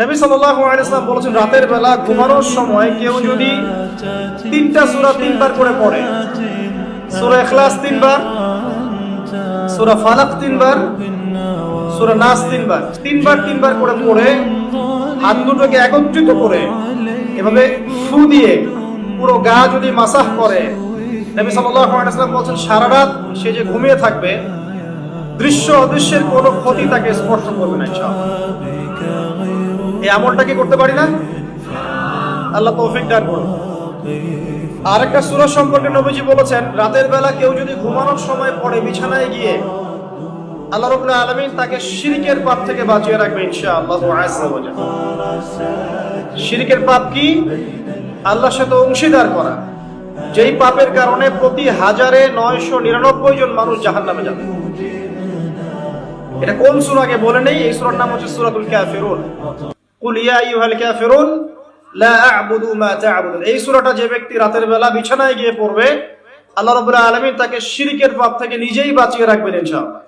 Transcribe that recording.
নবী সাল্লাল্লাহু আলাইহি ওয়াসাল্লাম বলেছেন, রাতের বেলা ঘুমানোর সময় কেউ যদি 3টা সূরা 3বার করে পড়ে, সূরা ইখলাস 3বার, সূরা ফালাক 3বার, সূরা নাস 3বার, 3বার করে পড়ে হাত দুটোকে একত্রিত করে এভাবে ফু দিয়ে পুরো গা যদি মাসাহ করে, নবী সাল্লাল্লাহু আলাইহি ওয়াসাল্লাম বলেছেন সারা রাত সে যে ঘুমিয়ে থাকবে, দৃশ্য অদৃশ্যের কোনো ক্ষতি তাকে স্পর্শ করবে না ইনশাআল্লাহ। এই আমলটা কি করতে পারি না? আল্লাহ তৌফিক দান করুন। আরেকটা সূরা সম্পর্কে নবীজি বলেছেন, রাতের বেলা কেউ যদি ঘুমানোর সময় পড়ে বিছানায় গিয়ে, আল্লাহ রাব্বুল আলামিন তাকে শিরকের পাপ থেকে বাঁচিয়ে রাখবে ইনশাআল্লাহ আযজা ওয়া জাল্লা। শিরকের পাপ কি? আল্লাহর সাথে অংশীদার করা, যেই পাপের কারণে প্রতি 1999 জন মানুষ জাহান্নামে যাবে। এটা কোন সূরা আগে বলে নেই, এই সূরার নাম হচ্ছে সূরাতুল কাফিরুন। কুল ইয়া আইয়ুহাল কাফিরুন লা আ'বুদু মা তা'বুদুন। এই সূরাটা যে ব্যক্তি রাতের বেলা বিছানায় গিয়ে পড়বে, আল্লাহ রাব্বুল আলামিন তাকে শিরকের পাপ থেকে নিজেই বাঁচিয়ে রাখবেন ইনশাআল্লাহ।